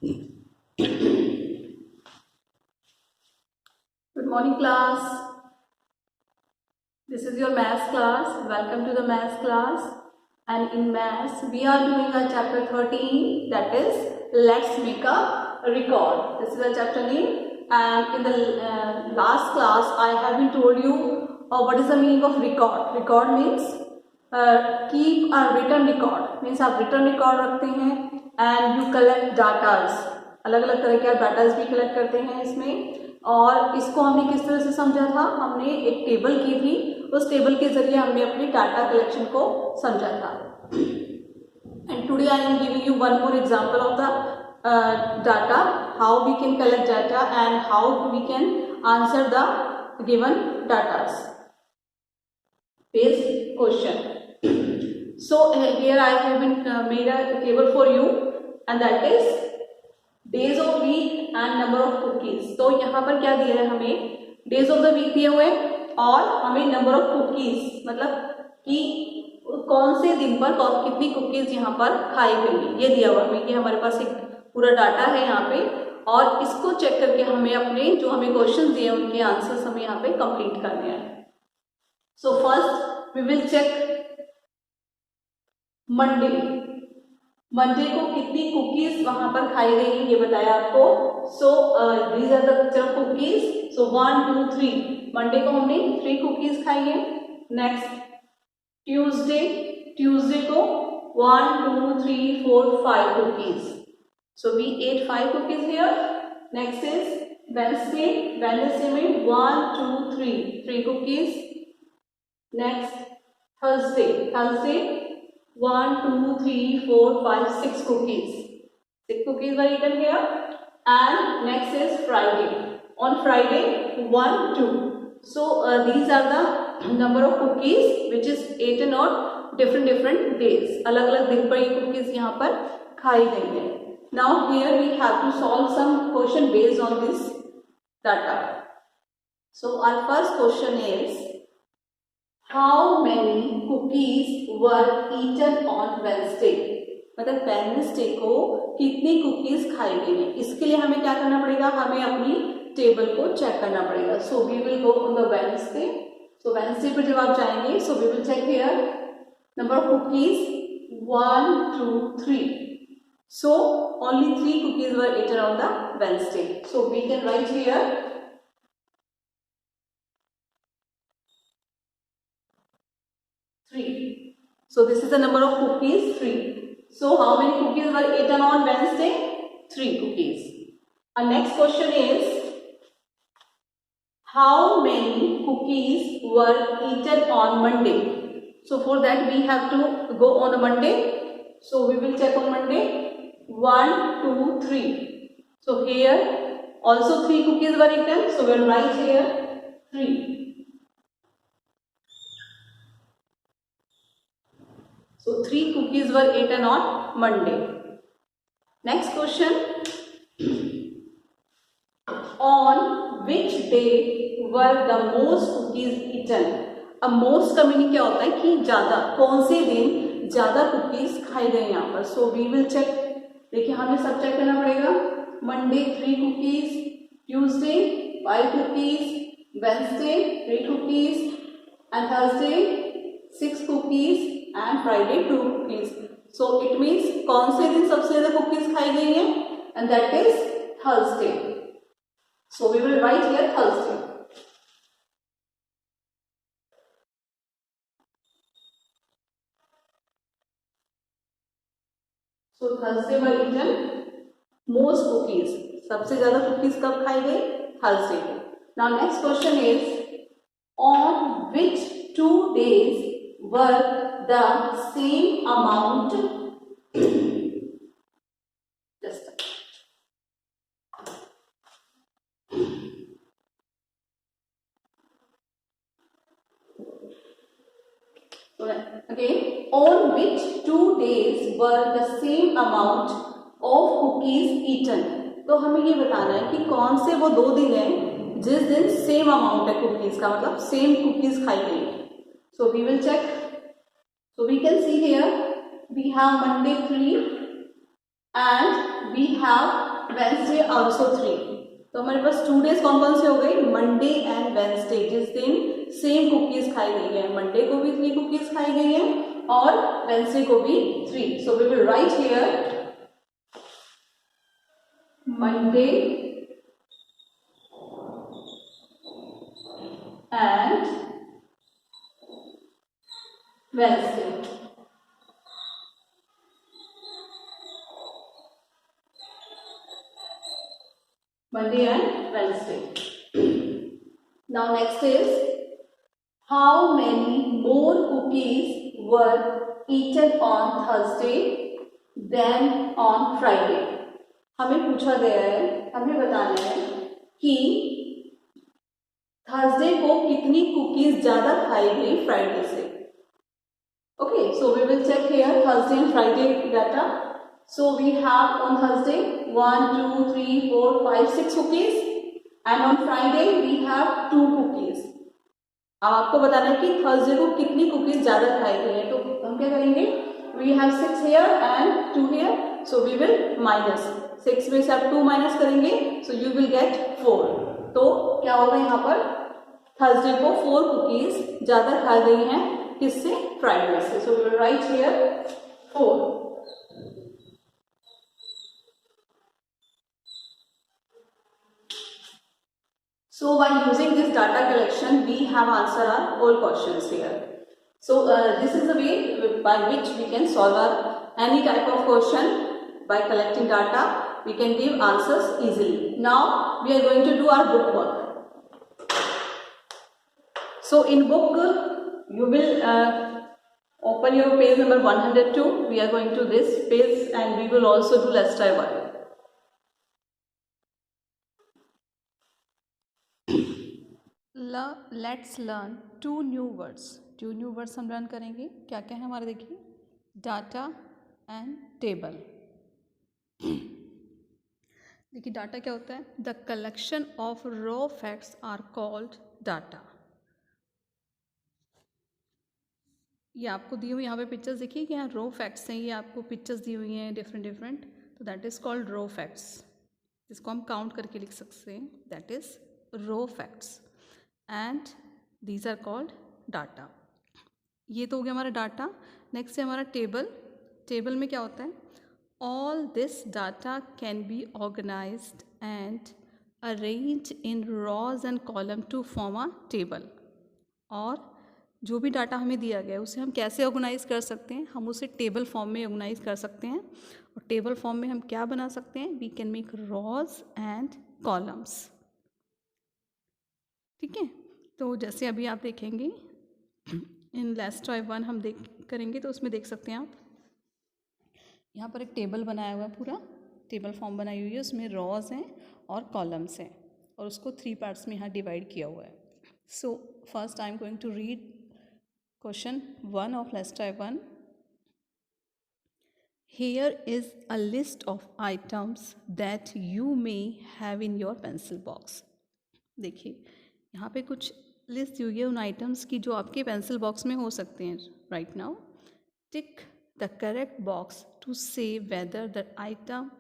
Good morning, class. This is your maths class. Welcome to the maths class. And in maths, we are doing our chapter 13, that is, let's make a record. This is our chapter name. And in the last class, I have been told you what is the meaning of record. Record means keep a written record. Means आप written record रखते हैं and you collect datas. अलग अलग तरह के आप datas भी collect करते हैं इसमें. और इसको हमने किस तरह से समझा था, हमने एक टेबल की थी, उस टेबल के जरिए हमने अपनी डाटा कलेक्शन को समझा था. And today I am giving you one more example of the data, how we can collect data and how we can answer the given datas. Based question. So here I have been made a table for you and that is days of week and number of cookies. तो यहाँ पर क्या दिया है हमें, days of the week दिए हुए और हमें number of cookies मतलब कि कौन से दिन पर कितनी कुकीज यहाँ पर खाई गई ये दिया हुआ हमें. ये हमारे पास एक पूरा डाटा है यहाँ पे और इसको चेक करके हमें अपने जो हमें क्वेश्चन दिए उनके आंसर्स हमें यहाँ पे कंप्लीट करने हैं. So first we will check Monday. Monday को कितनी कुकीज वहां पर खाई गई ये बताया आपको. So these are the picture of cookies. So 1 2 3 Monday को हमने 3 कुकीज खाई है. नेक्स्ट ट्यूसडे, ट्यूसडे को 1 2 3 4 5 cookies. So we ate 5 cookies here. Next is Wednesday, Wednesday में 1 2 3 cookies. Next Thursday, Thursday 1 2 3 4 5 6 cookies. 6 cookies were eaten here. And next is Friday. On Friday 1 2. So these are the number of cookies which is eaten on different days. अलग अलग दिन पर ये cookies यहाँ पर खाई गई है. Now here we have to solve some question based on this data. So our first question is, how many cookies were eaten on Wednesday? मतलब वेडनेसडे को कितनी कुकीज खाई गई है. इसके लिए हमें क्या करना पड़ेगा, हमें अपनी टेबल को चेक करना पड़ेगा. So we will go on the Wednesday. So Wednesday पर जब आप जाएंगे so we will check here number of cookies 1 2 3. So only 3 cookies were eaten on the Wednesday. So we can write here 3. So this is the number of cookies 3. So how many cookies were eaten on Wednesday? 3 cookies. Our next question is, how many cookies were eaten on Monday? So for that we have to go on a Monday. So we will check on Monday 1 2 3. So here also 3 cookies were eaten. So we will write here 3. So 3 cookies were eaten on Monday. Next question. On which day were the most cookies eaten? अब most का meaning क्या होता है कि ज्यादा, कौन से दिन ज्यादा कुकीज खाई गए यहाँ पर. So we will check. देखिए हमें सब चेक करना पड़ेगा. Monday 3 cookies, Tuesday 5 cookies, Wednesday 3 cookies and Thursday 6 cookies and Friday 2 cookies. So it means कौन से दिन सबसे ज्यादा कुकीज खाई गई है, and that is Thursday. So we will write here Thursday. So Thursday were eaten most cookies. सबसे ज्यादा कुकीज कब खाई गई, Thursday को. Now next question is, on which 2 days were the same amount just okay, on which 2 days were the same amount of cookies eaten? तो हमें ये बताना है कि कौन से वो 2 दिन हैं जिस दिन सेम अमाउंट है कुकीज का, मतलब सेम कुकीज खाई गई है. So we will check. So we can see here we have Monday 3 and we have Wednesday also 3। तो हमारे पास 2 डेज कौन कौन से हो गए, मंडे एंड वेंसडे, जिस दिन सेम कुकीज खाई गई है। मंडे को भी 3 कुकीज खाई गई है और वेंसडे को भी 3। So we will write here Monday and Wednesday. Monday and Wednesday. Now next is, how many more cookies were eaten on Thursday than on Friday? हमें पूछा गया है, हमें बताना है कि थर्सडे को कितनी कुकीज ज्यादा खाई गई फ्राइडे से। Okay, so we will check here Thursday and Friday data. So we have on Thursday 1, 2, 3, 4, 5, 6 cookies and on Friday we have 2 cookies. अब आपको बताना है कि थर्सडे को कितनी कुकीज ज्यादा खाई गई है, तो हम क्या करेंगे, we have 6 here and 2 here, so we will minus 6 में से आप 2 माइनस करेंगे, so you will get 4. तो क्या होगा यहाँ पर, थर्सडे को 4 कुकीज ज्यादा खाई गई हैं, किससे, फ्राइडे से. so we will write here 4. So by using this data collection, we have answered our all questions here. So this is the way by which we can solve any type of question by collecting data. We can give answers easily. Now we are going to do our book work. So in book you will open your page number 102. We are going to this page and we will also do let's try one. Let's learn 2 new words. 2 new words हम learn करेंगे. क्या क्या है हमारे, देखिए, data and table. देखिए data क्या होता है, the collection of raw facts are called data. ये आपको दी हुई यहाँ पे पिक्चर्स देखिए कि यहाँ रॉ फैक्ट्स हैं, ये आपको पिक्चर्स दी हुई हैं डिफरेंट डिफरेंट, तो that is called raw facts. इसको हम काउंट करके लिख सकते हैं, that is raw facts and these are called data. ये तो हो गया हमारा डाटा. नेक्स्ट है हमारा टेबल. टेबल में क्या होता है, all this data can be organised and arrange in rows and column to form a table. और जो भी डाटा हमें दिया गया है उसे हम कैसे ऑर्गेनाइज कर सकते हैं, हम उसे टेबल फॉर्म में ऑर्गेनाइज कर सकते हैं. और टेबल फॉर्म में हम क्या बना सकते हैं, we can make rows and columns. ठीक है, तो जैसे अभी आप देखेंगे इन लेट्स ट्राई 1 हम करेंगे, तो उसमें देख सकते हैं आप यहाँ पर एक टेबल बनाया हुआ है, पूरा टेबल फॉर्म बनाई हुई है, उसमें रॉज हैं और कॉलम्स हैं और उसको 3 पार्ट्स में यहाँ डिवाइड किया हुआ है. So first I am going to read question 1 of let's try 1. Here is a list of items that you may have in your pencil box. देखिए यहाँ पे कुछ लिस्ट दी हुई है उन आइटम्स की जो आपके पेंसिल बॉक्स में हो सकते हैं. Right now tick the correct box to say whether the item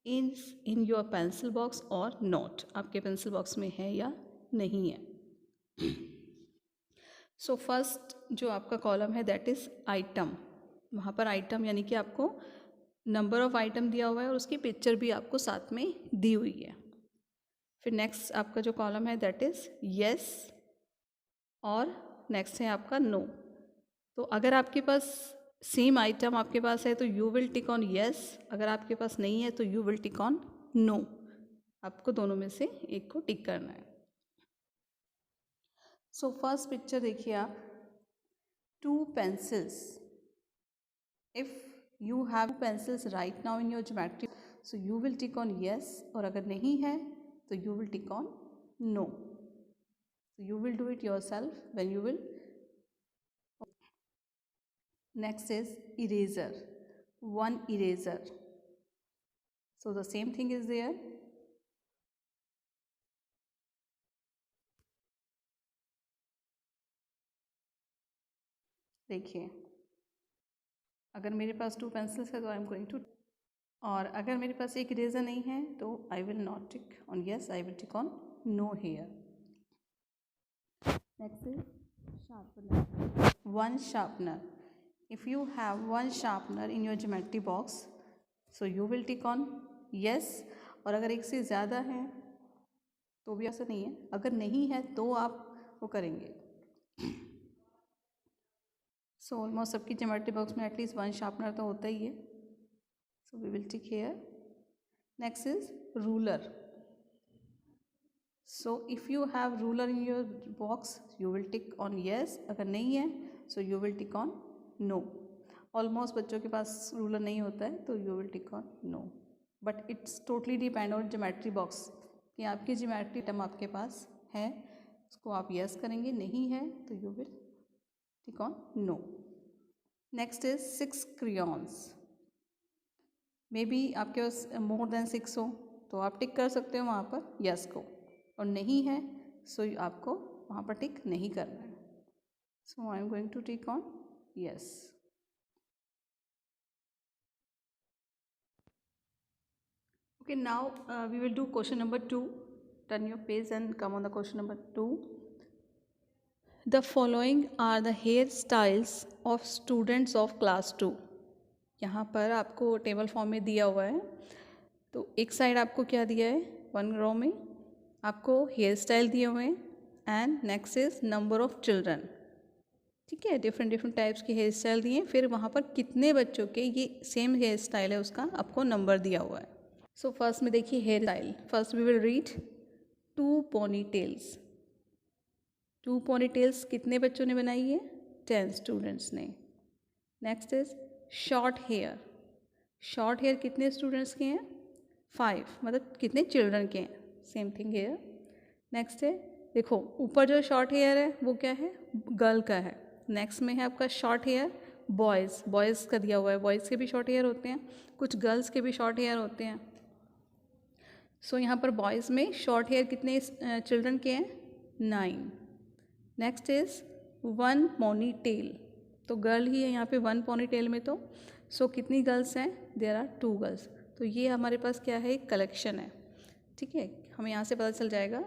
is in your pencil box और नॉट. आपके पेंसिल बॉक्स में है या नहीं है. सो फर्स्ट जो आपका कॉलम है दैट इज़ आइटम. वहाँ पर आइटम यानी कि आपको नंबर ऑफ आइटम दिया हुआ है और उसकी पिक्चर भी आपको साथ में दी हुई है. फिर नेक्स्ट आपका जो कॉलम है दैट इज़ येस और नेक्स्ट है आपका नो. तो अगर आपके पास सेम आइटम आपके पास है तो you will tick on yes, अगर आपके पास नहीं है तो you will tick on no. आपको दोनों में से एक को टिक करना है. सो फर्स्ट पिक्चर देखिए आप, 2 pencils. If you have pencils right now in your geometry so you will tick on yes, और अगर नहीं है तो you will tick on no. So you will do it yourself when you will. Next is eraser. 1 eraser. So the same thing is there. देखिए अगर मेरे पास 2 pencils है तो आई एम गोइंग टू और अगर मेरे पास एक इरेजर नहीं है तो I will not tick on yes, I will tick on no here. Next इज sharpener. One sharpener. If you have one sharpener in your geometry box, so you will tick on yes. और अगर एक से ज़्यादा है तो भी ऐसा नहीं है, अगर नहीं है तो आप वो करेंगे. सो ऑलमोस्ट सबकी ज्योमेट्री बॉक्स में एटलीस्ट वन शार्पनर तो होता ही है. So we will tick here. Next is ruler. So if you have ruler in your box you will tick on yes. अगर नहीं है so you will tick on no. Almost बच्चों के पास रूलर नहीं होता है तो you will tick on no. But it's totally depend on geometry box कि आपकी ज्योमेट्री आइटम आपके पास है, उसको आप येस करेंगे, नहीं है तो you will tick on no. Next is 6 crayons. May be आपके पास मोर देन 6 हो तो आप टिक कर सकते हो वहाँ पर यस को, और नहीं है सो आपको वहाँ पर टिक नहीं करना है. So I am going to tick on yes. Okay, now we will do question number 2. Turn your page and come on the question number 2. The following are the hair styles of students of class 2. यहाँ पर आपको table form में दिया हुआ है. तो एक side आपको क्या दिया है, वन रो में आपको हेयर स्टाइल दिए हुए हैं and next is number of children. ठीक है, डिफरेंट डिफरेंट टाइप्स के हेयर स्टाइल दिए हैं. फिर वहाँ पर कितने बच्चों के ये सेम हेयर स्टाइल है उसका आपको नंबर दिया हुआ है. सो फर्स्ट में देखिए hair style. First we will read 2 pony tails. 2 pony tails कितने बच्चों ने बनाई है, 10 स्टूडेंट्स ने. Next is short hair. Short hair कितने स्टूडेंट्स के हैं, 5, मतलब कितने चिल्ड्रन के हैं. Same thing here. नेक्स्ट है, देखो ऊपर जो शॉर्ट हेयर है वो क्या है, गर्ल का है. नेक्स्ट में है आपका शॉर्ट हेयर बॉयज़. बॉयज़ का दिया हुआ है, बॉयज़ के भी शॉर्ट हेयर होते हैं, कुछ गर्ल्स के भी शॉर्ट हेयर होते हैं. सो यहाँ पर बॉयज़ में शॉर्ट हेयर कितने चिल्ड्रन के हैं, 9. Next is 1 pony tail. तो गर्ल ही है यहाँ पे 1 पोनी टेल में. तो सो कितनी गर्ल्स हैं, देयर आर 2 गर्ल्स. तो ये हमारे पास क्या है, एक कलेक्शन है. ठीक है, हमें यहाँ से पता चल जाएगा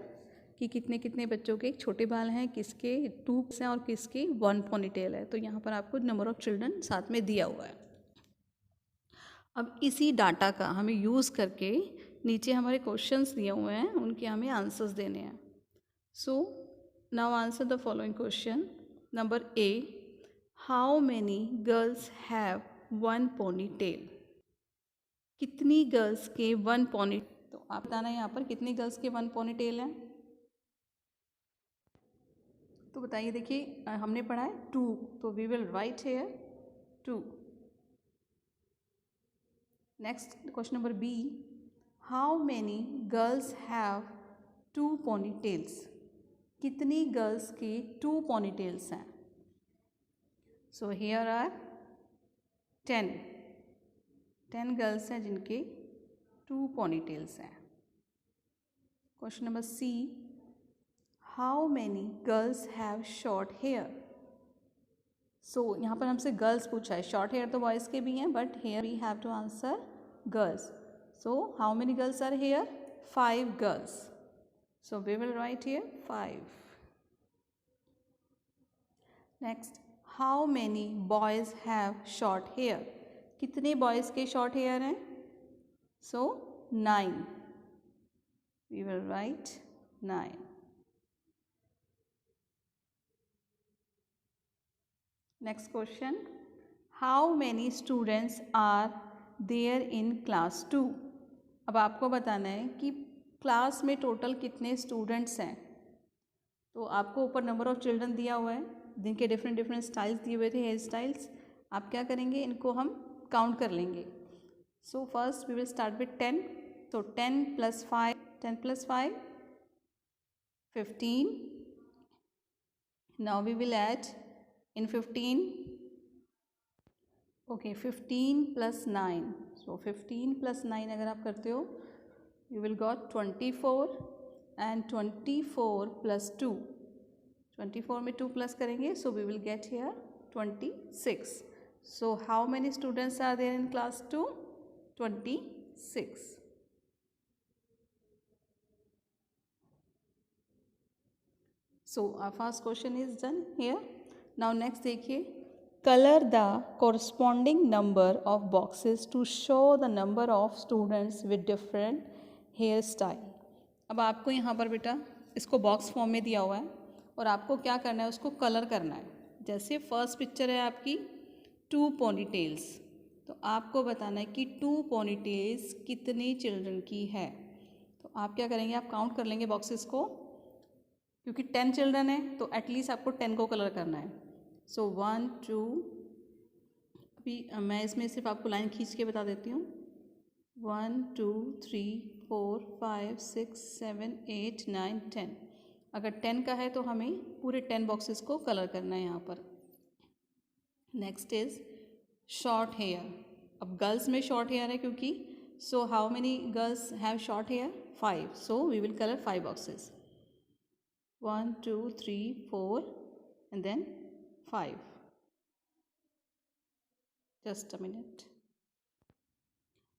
कि कितने कितने बच्चों के छोटे बाल हैं, किसके 2 हैं और किसके 1 पोनी टेल है. तो यहाँ पर आपको नंबर ऑफ चिल्ड्रन साथ में दिया हुआ है. अब इसी डाटा का हमें यूज़ करके नीचे हमारे क्वेश्चंस दिए हुए हैं, उनके हमें आंसर्स देने हैं. So now answer the following question. Number A, how many girls have 1 pony tail. कितनी गर्ल्स के 1 पोनी. तो आप बताना यहाँ पर कितनी गर्ल्स के 1 पोनी टेल हैं. तो बताइए, देखिए हमने पढ़ा है 2, तो we will write here 2. Next question number B, how many girls have 2 pony tales. कितनी गर्ल्स के 2 पोनी टेल्स हैं. सो हेयर आर 10 गर्ल्स हैं जिनके 2 पोनी टेल्स हैं. Question number C, how many girls have short hair. So यहाँ पर हमसे girls पूछा है, शॉर्ट हेयर तो बॉयज़ के भी हैं but here we have to answer girls. So how many girls are here, 5 girls. So we will write here 5. Next, how many boys have short hair. कितने बॉयज़ के short hair हैं. So 9. We will write 9. Next question, how many students are there in class 2. अब आपको बताना है कि class में total कितने स्टूडेंट्स हैं. तो आपको ऊपर नंबर ऑफ चिल्ड्रन दिया हुआ है जिनके डिफरेंट डिफरेंट स्टाइल्स दिए हुए थे, हेयर स्टाइल्स. आप क्या करेंगे, इनको हम काउंट कर लेंगे. So first we will start with 10. तो 10 + 5, 10 + 5 15. Now we will add in 15. Okay, 15 + 9. So 15 + 9 अगर आप करते हो you will got 24 and 24 + 2. 24 में 2 प्लस करेंगे so we will get here 26. So how many students are there in class 2? 26. So our first question is done here. Now next देखिए, color the corresponding number of boxes to show the number of students with different hairstyle. अब आपको यहाँ पर बेटा इसको box form में दिया हुआ है और आपको क्या करना है, उसको कलर करना है. जैसे फर्स्ट पिक्चर है आपकी 2 पोनी टेल्स, तो आपको बताना है कि 2 पोनी टेल्स कितने चिल्ड्रन की है. तो आप क्या करेंगे, आप काउंट कर लेंगे बॉक्सेस को, क्योंकि 10 चिल्ड्रन है तो एटलीस्ट आपको 10 को कलर करना है. सो 1 2, अभी मैं इसमें सिर्फ आपको लाइन खींच के बता देती हूँ. 1 2 3 4 5 6 7 8 9 10. अगर 10 का है तो हमें पूरे 10 बॉक्सेस को कलर करना है यहाँ पर. Next is short hair. अब गर्ल्स में शॉर्ट हेयर है क्योंकि, so how many girls have short hair? 5. So we will colour 5 boxes. 1 2 3 4 and then 5. Just a minute.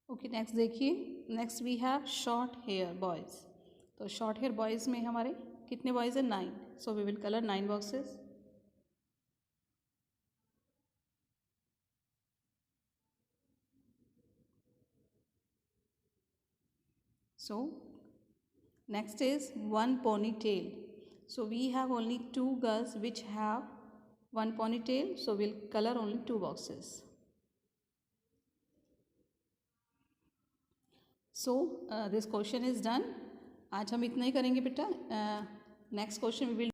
Okay, next देखिए, next we have short hair boys. तो short hair boys में हमारे कितने boys हैं? 9. So we will color 9 boxes. So next is one ponytail. So we have only 2 girls which have one ponytail, so we'll color only 2 boxes. So this question is done. आज हम इतना ही करेंगे बेटा. Next question we will